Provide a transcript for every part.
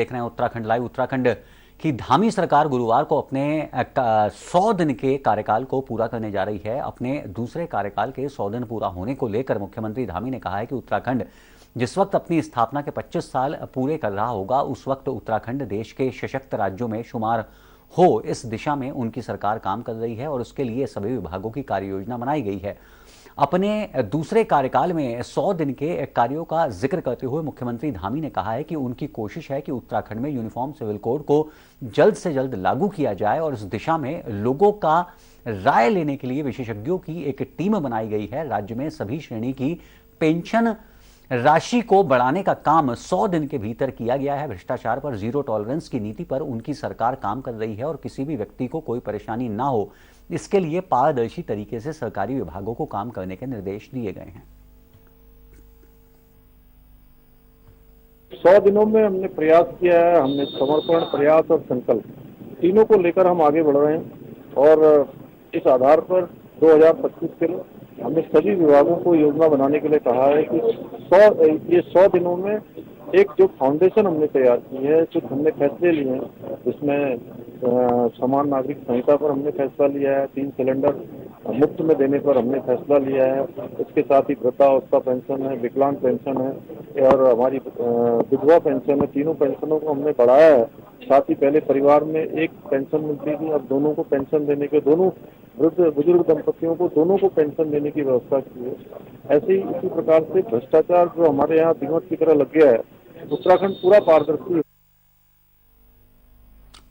देख रहे हैं उत्तराखंड लाइव। उत्तराखंड की धामी सरकार गुरुवार को अपने 100 दिन के कार्यकाल को पूरा करने जा रही है। अपने दूसरे कार्यकाल के 100 दिन पूरा होने को लेकर मुख्यमंत्री धामी ने कहा है कि उत्तराखंड जिस वक्त अपनी स्थापना के 25 साल पूरे कर रहा होगा, उस वक्त उत्तराखंड देश के सशक्त राज्यों में शुमार हो, इस दिशा में उनकी सरकार काम कर रही है और उसके लिए सभी विभागों की कार्य योजना बनाई गई है। अपने दूसरे कार्यकाल में 100 दिन के कार्यों का जिक्र करते हुए मुख्यमंत्री धामी ने कहा है कि उनकी कोशिश है कि उत्तराखंड में यूनिफॉर्म सिविल कोड को जल्द से जल्द लागू किया जाए और इस दिशा में लोगों का राय लेने के लिए विशेषज्ञों की एक टीम बनाई गई है। राज्य में सभी श्रेणी की पेंशन राशि को बढ़ाने का काम 100 दिन के भीतर किया गया है। भ्रष्टाचार पर जीरो टॉलरेंस की नीति पर उनकी सरकार काम कर रही है और किसी भी व्यक्ति को कोई परेशानी ना हो, इसके लिए पारदर्शी तरीके से सरकारी विभागों को काम करने के निर्देश दिए गए हैं। 100 दिनों में हमने प्रयास किया है, हमने समर्पण, प्रयास और संकल्प तीनों को लेकर हम आगे बढ़ रहे हैं और इस आधार पर 2025 के लिए हमने सभी विभागों को योजना बनाने के लिए कहा है कि 100 दिनों में एक जो फाउंडेशन हमने तैयार की है, जो हमने फैसले लिए हैं, जिसमें समान नागरिक संहिता पर हमने फैसला लिया है, 3 सिलेंडर मुफ्त में देने पर हमने फैसला लिया है। इसके साथ ही वृद्धावस्था पेंशन है, विकलांग पेंशन है और हमारी विधवा पेंशन है। तीनों पेंशनों को हमने बढ़ाया है। साथ ही पहले परिवार में एक पेंशन मिलती थी, अब दोनों को पेंशन देने के, दोनों वृद्ध बुजुर्ग दंपतियों को दोनों को पेंशन देने की व्यवस्था की है। ऐसे ही इसी प्रकार से भ्रष्टाचार जो हमारे यहाँ दीमक की तरह लग गया है, उत्तराखंड पूरा पारदर्शी है।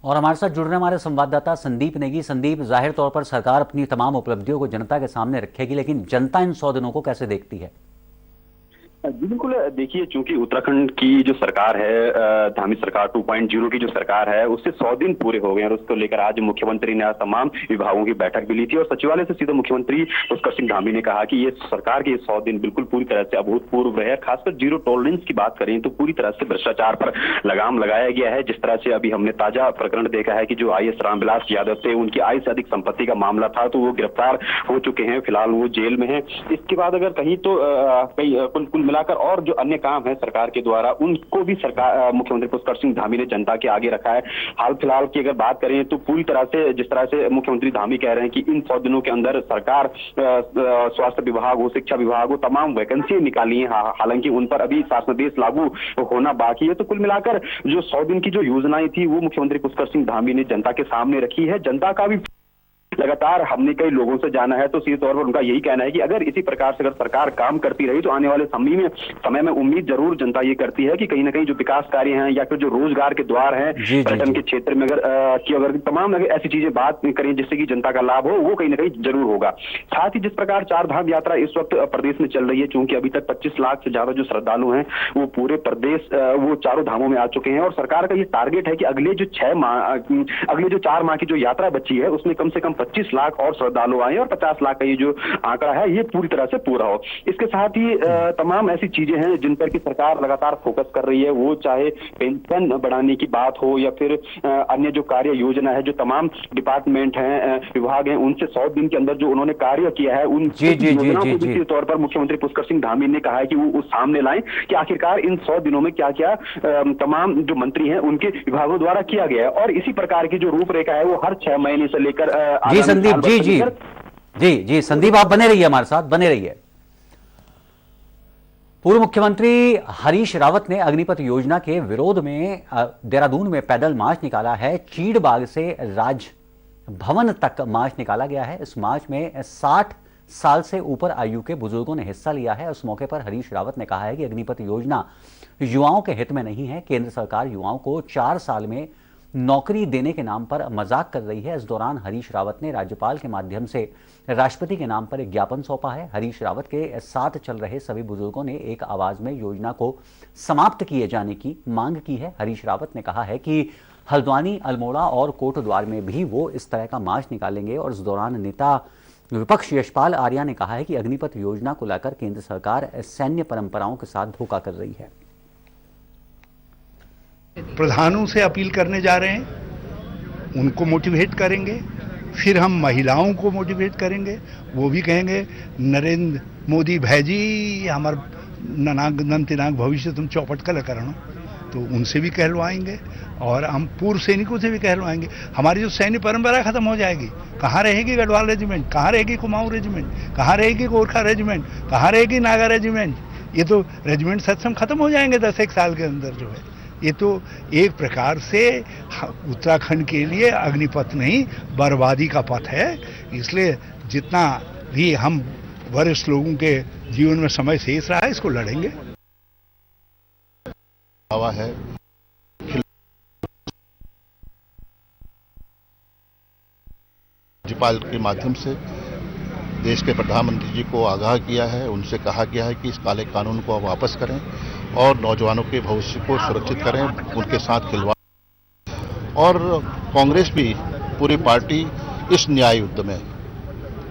और हमारे साथ जुड़ रहे हमारे संवाददाता संदीप नेगी। संदीप, जाहिर तौर पर सरकार अपनी तमाम उपलब्धियों को जनता के सामने रखेगी, लेकिन जनता इन 100 दिनों को कैसे देखती है? जी बिल्कुल, देखिए चूंकि उत्तराखंड की जो सरकार है, धामी सरकार 2.0 की जो सरकार है, उससे 100 दिन पूरे हो गए और उसको लेकर आज मुख्यमंत्री ने तमाम विभागों की बैठक भी ली थी और सचिवालय से सीधा मुख्यमंत्री पुष्कर सिंह धामी ने कहा कि ये सरकार के 100 दिन बिल्कुल पूरी तरह से अभूतपूर्व है। खासकर जीरो टॉलरेंस की बात करें तो पूरी तरह से भ्रष्टाचार पर लगाम लगाया गया है। जिस तरह से अभी हमने ताजा प्रकरण देखा है कि जो IS रामविलास यादव थे, उनकी आय से अधिक संपत्ति का मामला था, तो वो गिरफ्तार हो चुके हैं, फिलहाल वो जेल में है। इसके बाद अगर कहीं तो कुल मिलाकर और जो अन्य काम है सरकार के द्वारा, उनको भी सरकार मुख्यमंत्री पुष्कर सिंह धामी ने जनता के आगे रखा है। हाल फिलहाल की अगर बात करें तो पूरी तरह से जिस तरह से मुख्यमंत्री धामी कह रहे हैं कि इन 100 दिनों के अंदर सरकार स्वास्थ्य विभाग हो, शिक्षा विभाग हो, तमाम वैकेंसी निकाली है। हालांकि उन पर अभी शासनादेश लागू होना बाकी है। तो कुल मिलाकर जो 100 दिन की जो योजनाएं थी वो मुख्यमंत्री पुष्कर सिंह धामी ने जनता के सामने रखी है। जनता का भी लगातार हमने कई लोगों से जाना है तो सीधे तौर पर उनका यही कहना है कि अगर इसी प्रकार से अगर सरकार काम करती रही तो आने वाले समय में उम्मीद जरूर जनता ये करती है कि कहीं ना कहीं जो विकास कार्य हैं या फिर जो रोजगार के द्वार हैं पर्यटन के क्षेत्र में अगर तमाम ऐसी चीजें बात करें जिससे कि जनता का लाभ हो, वो कहीं ना कहीं जरूर होगा। साथ ही जिस प्रकार 4 धाम यात्रा इस वक्त प्रदेश में चल रही है, चूंकि अभी तक 25 लाख से ज्यादा जो श्रद्धालु हैं वो पूरे प्रदेश वो चारों धामों में आ चुके हैं और सरकार का ये टारगेट है कि अगले जो 4 माह की जो यात्रा बची है उसमें कम से कम 25 लाख और श्रद्धालु आए और 50 लाख का ये जो आंकड़ा है ये पूरी तरह से पूरा हो। इसके साथ ही तमाम ऐसी चीजें हैं जिन पर की सरकार लगातार फोकस कर रही है, वो चाहे पेंशन बढ़ाने की बात हो या फिर अन्य जो कार्य योजना है, जो तमाम डिपार्टमेंट हैं, विभाग हैं, उनसे 100 दिन के अंदर जो उन्होंने कार्य किया है उन योजनाओं को निश्चित तौर पर मुख्यमंत्री पुष्कर सिंह धामी ने कहा है कि वो उस सामने लाएं कि आखिरकार इन 100 दिनों में क्या क्या तमाम जो मंत्री हैं उनके विभागों द्वारा किया गया है। और इसी प्रकार की जो रूपरेखा है वो हर 6 महीने से लेकर संदीप जी संदीप, आप बने रहिए, हमारे साथ बने रहिए। पूर्व मुख्यमंत्री हरीश रावत ने अग्निपथ योजना के विरोध में देहरादून में पैदल मार्च निकाला है। चीड़बाग से राजभवन तक मार्च निकाला गया है। इस मार्च में 60 साल से ऊपर आयु के बुजुर्गों ने हिस्सा लिया है। उस मौके पर हरीश रावत ने कहा है कि अग्निपथ योजना युवाओं के हित में नहीं है। केंद्र सरकार युवाओं को 4 साल में नौकरी देने के नाम पर मजाक कर रही है। इस दौरान हरीश रावत ने राज्यपाल के माध्यम से राष्ट्रपति के नाम पर एक ज्ञापन सौंपा है। हरीश रावत के साथ चल रहे सभी बुजुर्गों ने एक आवाज में योजना को समाप्त किए जाने की मांग की है। हरीश रावत ने कहा है कि हल्द्वानी, अल्मोड़ा और कोटद्वार में भी वो इस तरह का मार्च निकालेंगे। और इस दौरान नेता विपक्ष यशपाल आर्या ने कहा है कि अग्निपथ योजना को लेकर केंद्र सरकार सैन्य परंपराओं के साथ धोखा कर रही है। प्रधानों से अपील करने जा रहे हैं, उनको मोटिवेट करेंगे, फिर हम महिलाओं को मोटिवेट करेंगे। वो भी कहेंगे नरेंद्र मोदी भाई जी हमार ननाग नन तिनाग भविष्य तुम चौपट कल करणो तो उनसे भी कहलवाएंगे और हम पूर्व सैनिकों से भी कहलवाएंगे। हमारी जो सैन्य परंपरा खत्म हो जाएगी। कहाँ रहेगी गढ़वाल रेजिमेंट, कहाँ रहेगी कुमाऊं रेजिमेंट, कहाँ रहेगी गोरखा रेजिमेंट, कहाँ रहेगी नागा रेजिमेंट। ये तो रेजिमेंट सत्संग खत्म हो जाएंगे 10-1 साल के अंदर जो है। ये तो एक प्रकार से उत्तराखंड के लिए अग्निपथ नहीं, बर्बादी का पथ है। इसलिए जितना भी हम वरिष्ठ लोगों के जीवन में समय शेष रहा है, इसको लड़ेंगे। हवा है राज्यपाल के माध्यम से देश के प्रधानमंत्री जी को आगाह किया है। उनसे कहा गया है कि इस काले कानून को वापस करें और नौजवानों के भविष्य को सुरक्षित करें, उनके साथ खिलवाड़। और कांग्रेस भी पूरी पार्टी इस न्याय युद्ध में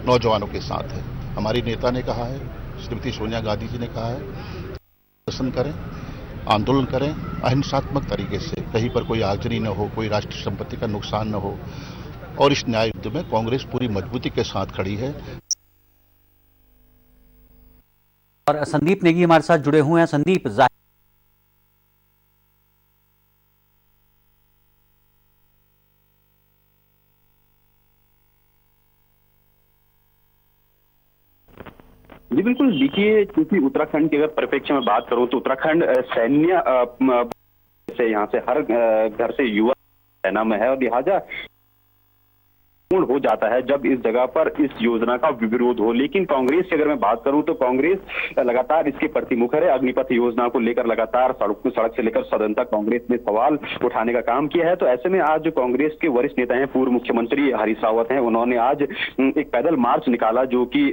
नौजवानों के साथ है। हमारी नेता ने कहा है, श्रीमती सोनिया गांधी जी ने कहा है, प्रदर्शन करें, आंदोलन करें अहिंसात्मक तरीके से, कहीं पर कोई आगजनी न हो, कोई राष्ट्रीय संपत्ति का नुकसान न हो। और इस न्याय युद्ध में कांग्रेस पूरी मजबूती के साथ खड़ी है। और संदीप नेगी हमारे साथ जुड़े हुए हैं। संदीप, जी बिल्कुल, देखिए क्योंकि उत्तराखंड की अगर परिप्रेक्ष्य में बात करूं तो उत्तराखंड सैन्य से यहाँ से हर घर से युवा सेना में है और लिहाजा पूर्ण हो जाता है जब इस जगह पर इस योजना का विरोध हो। लेकिन कांग्रेस की अगर मैं बात करूं तो कांग्रेस लगातार इसके प्रतिमुखर है। अग्निपथ योजना को लेकर लगातार सड़क से लेकर सदन तक कांग्रेस ने सवाल उठाने का काम किया है। तो ऐसे में आज जो कांग्रेस के वरिष्ठ नेता हैं, पूर्व मुख्यमंत्री हरीश रावत हैं, उन्होंने आज एक पैदल मार्च निकाला जो कि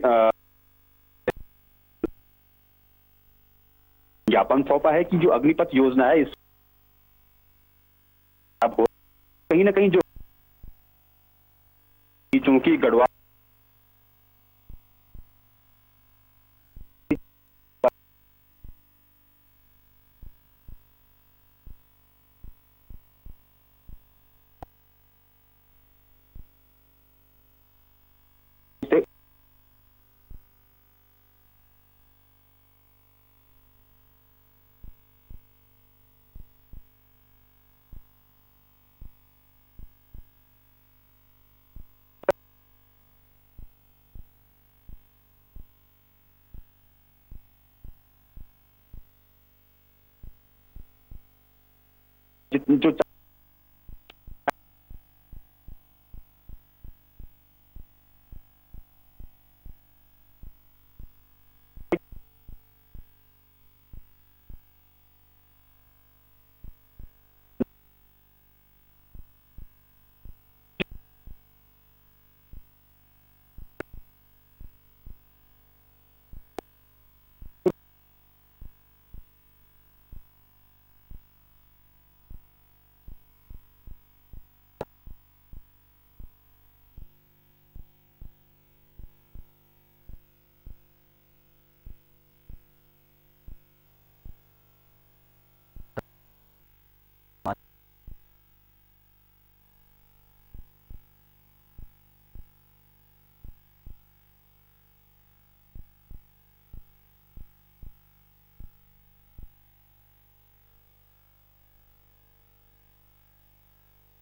ज्ञापन सौंपा है कि जो अग्निपथ योजना है इस कहीं ना कहीं जो चूंकि गढ़वाल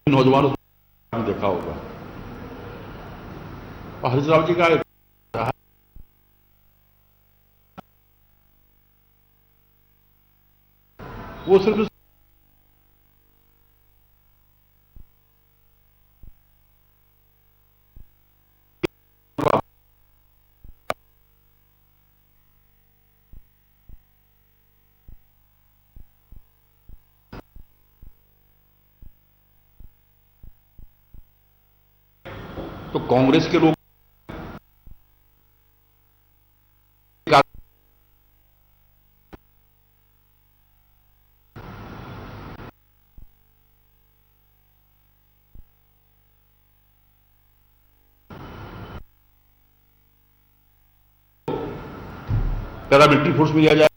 जो नौजवानों को देखा होगा और हरीश राव जी का वो सिर्फ तो कांग्रेस के लोग पैरामिलिट्री फोर्स में दिया जाए,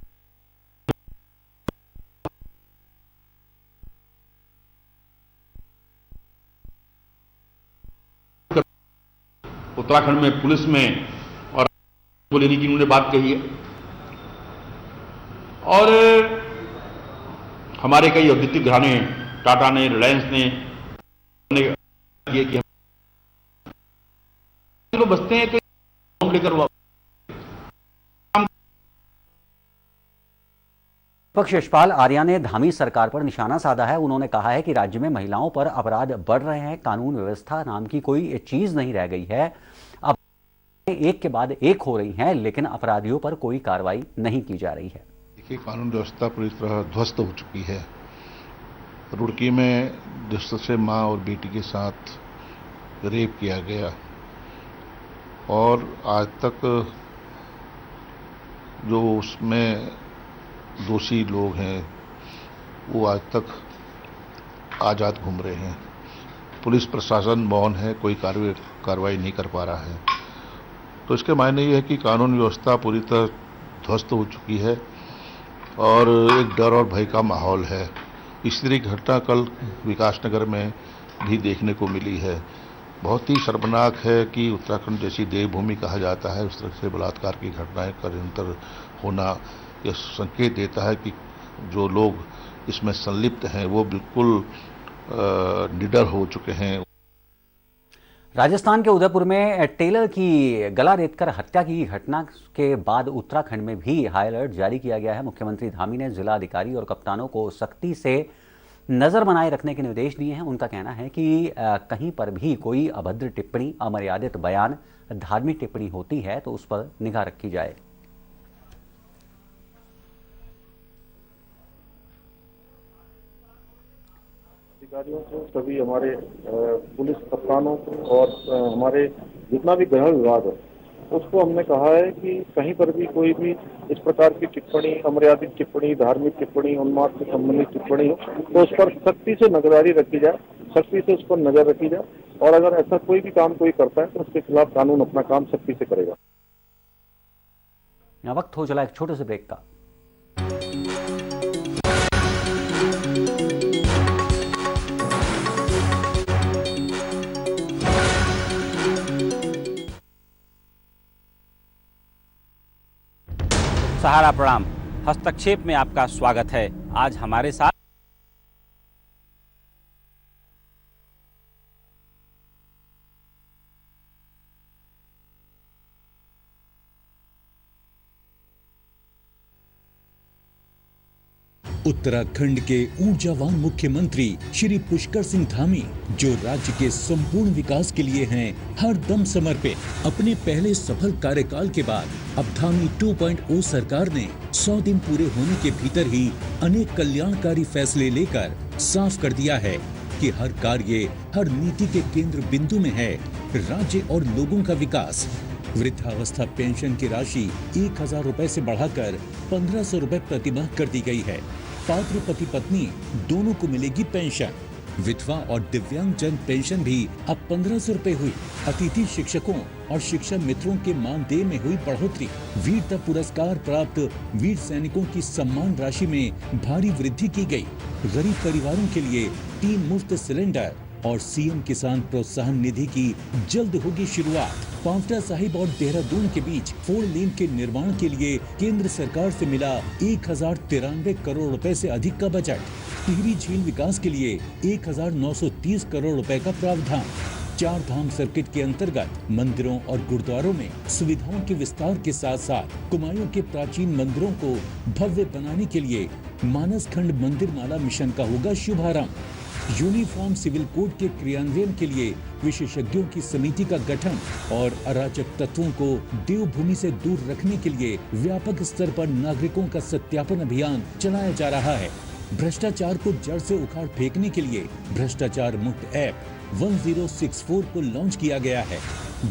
उत्तराखंड में पुलिस में और को लेने की उन्होंने बात कही है। और हमारे कई औद्योगिक घराने, टाटा ने, रिलायंस ने किए कि लोग बसते हैं तो लोन लेकर विपक्ष यशपाल आर्या ने धामी सरकार पर निशाना साधा है। उन्होंने कहा है कि राज्य में महिलाओं पर अपराध बढ़ रहे हैं, कानून व्यवस्था नाम की कोई चीज नहीं रह गई है। अब एक के बाद एक हो रही हैं, लेकिन अपराधियों पर कोई कार्रवाई नहीं की जा रही है। देखिए, कानून व्यवस्था पूरी तरह ध्वस्त हो चुकी है। रुड़की में जिस तरह से माँ और बेटी के साथ रेप किया गया और आज तक जो उसमें दोषी लोग हैं वो आज तक आज़ाद घूम रहे हैं। पुलिस प्रशासन मौन है, कोई कार्रवाई नहीं कर पा रहा है। तो इसके मायने ये है कि कानून व्यवस्था पूरी तरह ध्वस्त हो चुकी है और एक डर और भय का माहौल है। इस तरह की घटना कल विकासनगर में भी देखने को मिली है। बहुत ही शर्मनाक है कि उत्तराखंड जैसी देवभूमि कहा जाता है, उस तरह से बलात्कार की घटनाएं निरंतर होना यह संकेत देता है कि जो लोग इसमें संलिप्त हैं वो बिल्कुल निडर हो चुके हैं। राजस्थान के उदयपुर में टेलर की गला रेतकर हत्या की घटना के बाद उत्तराखंड में भी हाई अलर्ट जारी किया गया है। मुख्यमंत्री धामी ने जिला अधिकारी और कप्तानों को सख्ती से नजर बनाए रखने के निर्देश दिए हैं। उनका कहना है कि कहीं पर भी कोई अभद्र टिप्पणी, अमर्यादित बयान, धार्मिक टिप्पणी होती है तो उस पर निगाह रखी जाए। अधिकारियों को, सभी हमारे पुलिस कप्तानों को और हमारे जितना भी गृह विभाग है उसको हमने कहा है कि कहीं पर भी कोई भी इस प्रकार की टिप्पणी, अमर्यादित टिप्पणी, धार्मिक टिप्पणी, उन्माद से संबंधित टिप्पणी हो तो उस पर सख्ती से नजरदारी रखी जाए, सख्ती से उस पर नजर रखी जाए और अगर ऐसा कोई भी काम कोई करता है तो उसके खिलाफ कानून अपना काम सख्ती से करेगा। वक्त हो चला एक छोटे से ब्रेक का। सहारा प्रणाम, हस्तक्षेप में आपका स्वागत है। आज हमारे साथ उत्तराखंड के ऊर्जावान मुख्यमंत्री श्री पुष्कर सिंह धामी, जो राज्य के संपूर्ण विकास के लिए हैं हर दम समर्पित। अपने पहले सफल कार्यकाल के बाद अब धामी 2.0 सरकार ने 100 दिन पूरे होने के भीतर ही अनेक कल्याणकारी फैसले लेकर साफ कर दिया है कि हर कार्य, हर नीति के केंद्र बिंदु में है राज्य और लोगों का विकास। वृद्धावस्था पेंशन की राशि 1000 रुपए से बढ़ाकर 1500 रुपए प्रतिमाह कर दी गई है। पात्र पति पत्नी दोनों को मिलेगी पेंशन। विधवा और दिव्यांग जन पेंशन भी अब 1500 रुपए हुई। अतिथि शिक्षकों और शिक्षा मित्रों के मानदेय में हुई बढ़ोतरी। वीरता पुरस्कार प्राप्त वीर सैनिकों की सम्मान राशि में भारी वृद्धि की गई। गरीब परिवारों के लिए 3 मुफ्त सिलेंडर और सीएम किसान प्रोत्साहन निधि की जल्द होगी शुरुआत। पांवटा साहिब और देहरादून के बीच 4 लेन के निर्माण के लिए केंद्र सरकार से मिला 1093 करोड़ रुपए से अधिक का बजट। टिहरी झील विकास के लिए 1930 करोड़ रुपए का प्रावधान। 4 धाम सर्किट के अंतर्गत मंदिरों और गुरुद्वारों में सुविधाओं के विस्तार के साथ साथ कुमायूं के प्राचीन मंदिरों को भव्य बनाने के लिए मानस खंड मंदिर माला मिशन का होगा शुभारंभ। यूनिफॉर्म सिविल कोड के क्रियान्वयन के लिए विशेषज्ञों की समिति का गठन और अराजक तत्वों को देवभूमि से दूर रखने के लिए व्यापक स्तर पर नागरिकों का सत्यापन अभियान चलाया जा रहा है। भ्रष्टाचार को जड़ से उखाड़ फेंकने के लिए भ्रष्टाचार मुक्त ऐप 1064 को लॉन्च किया गया है।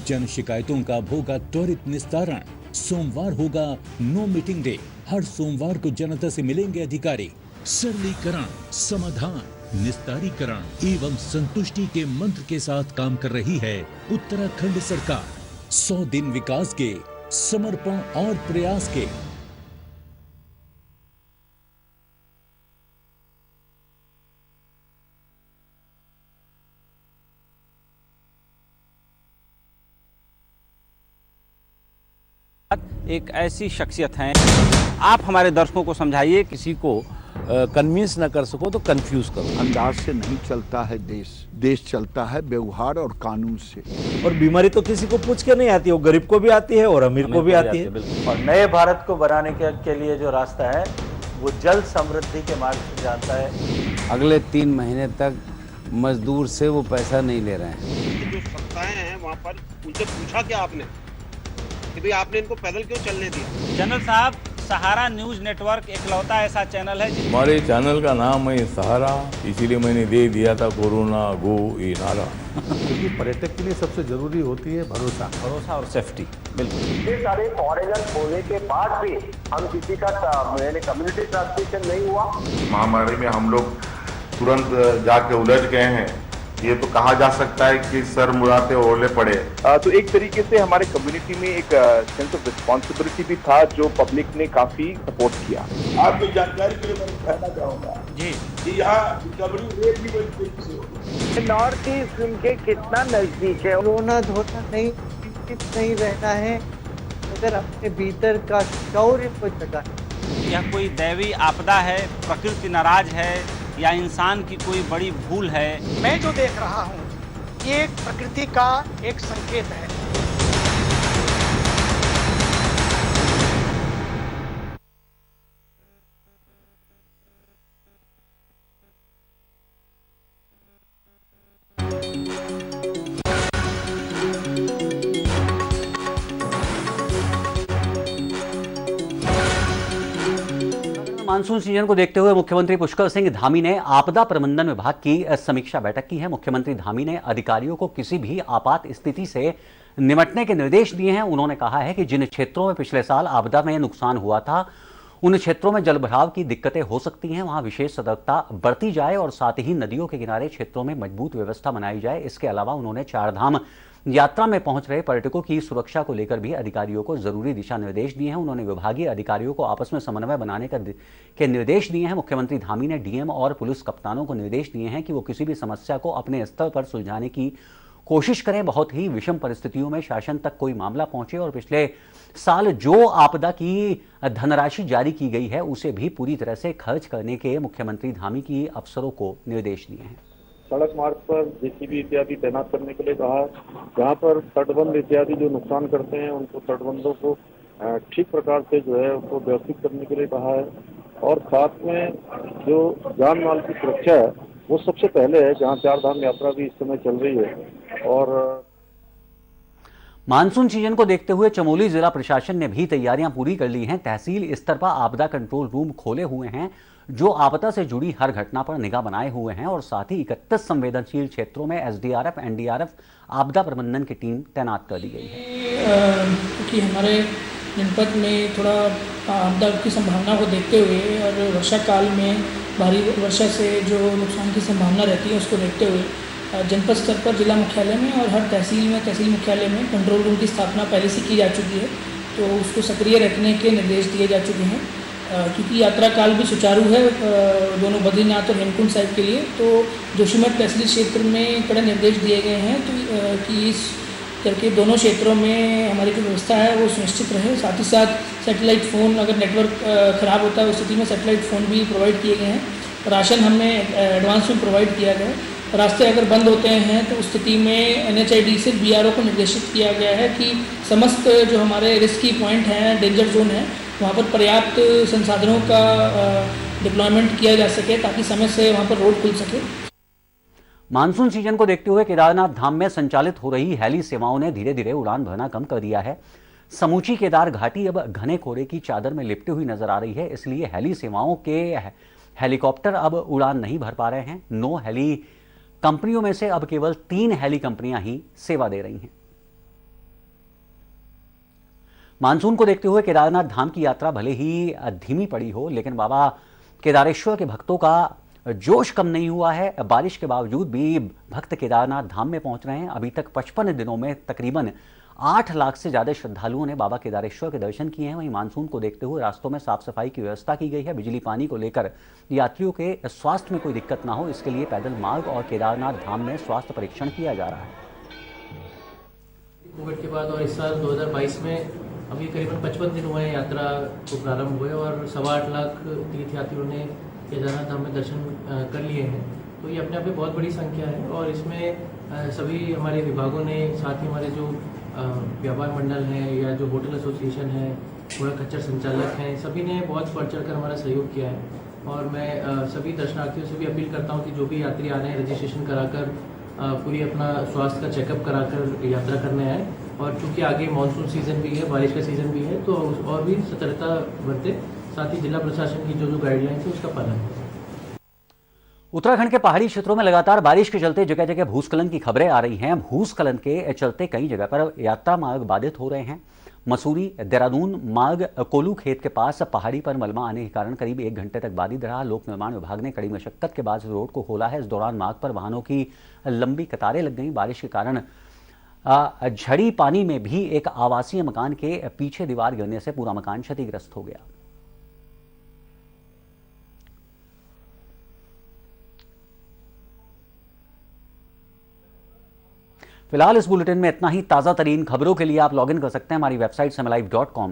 जन शिकायतों का होगा त्वरित निस्तारण। सोमवार होगा नो मीटिंग डे। हर सोमवार को जनता से मिलेंगे अधिकारी। सरलीकरण, समाधान, निस्तारीकरण एवं संतुष्टि के मंत्र के साथ काम कर रही है उत्तराखंड सरकार। 100 दिन विकास के, समर्पण और प्रयास के। एक ऐसी शख्सियत हैं, आप हमारे दर्शकों को समझाइए। किसी को कन्विंस न कर सको तो कंफ्यूज करो। अंदाज से नहीं चलता है देश, देश चलता है व्यवहार और कानून से। और बीमारी तो किसी को पूछ के नहीं आती, वो गरीब को भी आती है और अमीर को भी आती है। और नए भारत को बनाने के लिए जो रास्ता है वो जल समृद्धि के मार्ग से जाता है। अगले 3 महीने तक मजदूर से वो पैसा नहीं ले रहे हैं। जो सत्ताएं हैं वहाँ पर उनसे पूछा क्या आपने कि भाई आपने इनको पैदल क्यों चलने दिया? जनरल साहब, सहारा न्यूज नेटवर्क एकलौता ऐसा चैनल है हमारे चैनल का नाम है सहारा, इसीलिए मैंने दे दिया था कोरोना गो ये नारा। क्योंकि पर्यटक के लिए सबसे जरूरी होती है भरोसा और सेफ्टी। बिल्कुल, ये सारे फॉरेनर होने के बाद भी हम किसी का कम्युनिटी ट्रांसमिशन नहीं हुआ। महामारी में हम लोग तुरंत जाके उलझ गए हैं, ये तो कहा जा सकता है कि सर मुरादे ओले पड़े। तो एक तरीके से हमारे कम्युनिटी में एक सेंस ऑफ रिस्पॉन्सिबिलिटी भी था जो पब्लिक ने काफी सपोर्ट किया। आपकी जानकारी के लिए मैं कहना चाहूँगा जी कि यहाँ रिकवरी रेट भी बड़ी तेजी से होगी। नॉर्थ ईस्ट उनके कितना नजदीक है, रोना धोना नहीं रहना है अगर अपने भीतर का शौर्य को जगा। यह कोई दैवी आपदा है, प्रकृति नाराज है या इंसान की कोई बड़ी भूल है? मैं जो देख रहा हूँ ये प्रकृति का एक संकेत है। मानसून सीजन को देखते हुए मुख्यमंत्री पुष्कर सिंह धामी ने आपदा प्रबंधन विभाग की समीक्षा बैठक की है। मुख्यमंत्री धामी ने अधिकारियों को किसी भी आपात स्थिति से निपटने के निर्देश दिए हैं। उन्होंने कहा है कि जिन क्षेत्रों में पिछले साल आपदा में नुकसान हुआ था उन क्षेत्रों में जलभराव की दिक्कतें हो सकती हैं, वहां विशेष सतर्कता बरती जाए और साथ ही नदियों के किनारे क्षेत्रों में मजबूत व्यवस्था बनाई जाए। इसके अलावा उन्होंने चारधाम यात्रा में पहुंच रहे पर्यटकों की सुरक्षा को लेकर भी अधिकारियों को जरूरी दिशा निर्देश दिए हैं। उन्होंने विभागीय अधिकारियों को आपस में समन्वय बनाने के निर्देश दिए हैं। मुख्यमंत्री धामी ने डीएम और पुलिस कप्तानों को निर्देश दिए हैं कि वो किसी भी समस्या को अपने स्तर पर सुलझाने की कोशिश करें। बहुत ही विषम परिस्थितियों में शासन तक कोई मामला पहुंचे और पिछले साल जो आपदा की धनराशि जारी की गई है उसे भी पूरी तरह से खर्च करने के मुख्यमंत्री धामी की अफसरों को निर्देश दिए हैं। सड़क मार्ग पर जेसीबी इत्यादि तैनात करने के लिए कहा है। जहाँ पर तटबंध इत्यादि जो नुकसान करते हैं उनको तटबंधों को ठीक प्रकार से जो है उसको व्यवस्थित करने के लिए कहा है। और साथ में जो जान माल की सुरक्षा है वो सबसे पहले है, जहाँ चारधाम यात्रा भी इस समय चल रही है। और मानसून सीजन को देखते हुए चमोली जिला प्रशासन ने भी तैयारियां पूरी कर ली हैं। तहसील स्तर पर आपदा कंट्रोल रूम खोले हुए हैं जो आपदा से जुड़ी हर घटना पर निगाह बनाए हुए हैं और साथ ही 31 संवेदनशील क्षेत्रों में एसडीआरएफ, एनडीआरएफ आपदा प्रबंधन की टीम तैनात कर दी गई है। क्योंकि हमारे जनपद में थोड़ा आपदा की संभावना को देखते हुए और वर्षा काल में भारी वर्षा से जो नुकसान की संभावना रहती है उसको देखते हुए जनपद स्तर पर जिला मुख्यालय में और हर तहसील मुख्यालय में कंट्रोल रूम की स्थापना पहले से की जा चुकी है, तो उसको सक्रिय रखने के निर्देश दिए जा चुके हैं। क्योंकि यात्रा काल भी सुचारू है दोनों बद्रीनाथ और हेमकुंड साहिब के लिए, तो जोशीमठ तहसील क्षेत्र में कड़े निर्देश दिए गए हैं तो कि इस करके दोनों क्षेत्रों में हमारी जो व्यवस्था है वो सुनिश्चित रहे। साथ ही साथ सैटेलाइट फ़ोन, अगर नेटवर्क ख़राब होता है उस स्थिति में सैटेलाइट फ़ोन भी प्रोवाइड किए गए हैं। राशन हमें एडवांस में प्रोवाइड किया गया है। रास्ते अगर बंद होते हैं तो उस स्थिति में NHID से BRO को निर्देशित किया गया है कि समस्त जो हमारे रिस्की पॉइंट हैं, डेंजर जोन है, वहाँ पर पर्याप्त संसाधनों का डिप्लॉयमेंट किया जा सके ताकि समय से वहाँ पर रोड खुल सके। मानसून सीजन को देखते हुए केदारनाथ धाम में संचालित हो रही हेली सेवाओं ने धीरे धीरे उड़ान भरना कम कर दिया है। समूची केदार घाटी अब घने कोहरे की चादर में लिपटी हुई नजर आ रही है, इसलिए हेली सेवाओं के हेलीकॉप्टर अब उड़ान नहीं भर पा रहे हैं। 9 हेली कंपनियों में से अब केवल 3 हेली कंपनियां ही सेवा दे रही हैं। मानसून को देखते हुए केदारनाथ धाम की यात्रा भले ही धीमी पड़ी हो, लेकिन बाबा केदारेश्वर के भक्तों का जोश कम नहीं हुआ है। बारिश के बावजूद भी भक्त केदारनाथ धाम में पहुंच रहे हैं। अभी तक 55 दिनों में तकरीबन 8 लाख से ज्यादा श्रद्धालुओं ने बाबा केदारेश्वर के दर्शन किए हैं। वहीं मानसून को देखते हुए रास्तों में साफ सफाई की व्यवस्था की गई है। बिजली पानी को लेकर यात्रियों के स्वास्थ्य में कोई दिक्कत ना हो, इसके लिए पैदल मार्ग और केदारनाथ धाम में स्वास्थ्य परीक्षण किया जा रहा है। कोविड के बाद और इस साल 2022 में अभी करीबन 55 दिन हुए यात्रा को प्रारंभ हुए और 8.25 लाख तीर्थयात्रियों ने केदारनाथ धाम में दर्शन कर लिए हैं। तो ये अपने आप में बहुत बड़ी संख्या है और इसमें सभी हमारे विभागों ने, साथ ही हमारे जो व्यापार मंडल हैं या जो होटल एसोसिएशन है, कूड़ा खच्चर संचालक हैं, सभी ने बहुत बढ़ चढ़ कर हमारा सहयोग किया है। और मैं सभी दर्शनार्थियों से भी अपील करता हूँ कि जो भी यात्री आ रहे हैं रजिस्ट्रेशन कराकर पूरी अपना स्वास्थ्य का चेकअप कराकर यात्रा करने आए। और चूँकि आगे मानसून सीज़न भी है, बारिश का सीज़न भी है, तो और भी सतर्कता बरतें। साथ ही जिला प्रशासन की जो गाइडलाइंस है उसका पालन करें। उत्तराखंड के पहाड़ी क्षेत्रों में लगातार बारिश के चलते जगह जगह भूस्खलन की खबरें आ रही हैं। भूस्खलन के चलते कई जगह पर यात्रा मार्ग बाधित हो रहे हैं। मसूरी देहरादून मार्ग कोलू खेत के पास पहाड़ी पर मलबा आने के कारण करीब 1 घंटे तक बाधित रहा। लोक निर्माण विभाग ने कड़ी मशक्कत के बाद रोड को खोला है। इस दौरान मार्ग पर वाहनों की लंबी कतारें लग गई। बारिश के कारण झड़ी पानी में भी एक आवासीय मकान के पीछे दीवार गिरने से पूरा मकान क्षतिग्रस्त हो गया। फिलहाल इस बुलेटिन में इतना ही। ताज़ा तरीन खबरों के लिए आप लॉगिन कर सकते हैं हमारी वेबसाइट समयलाइव.com।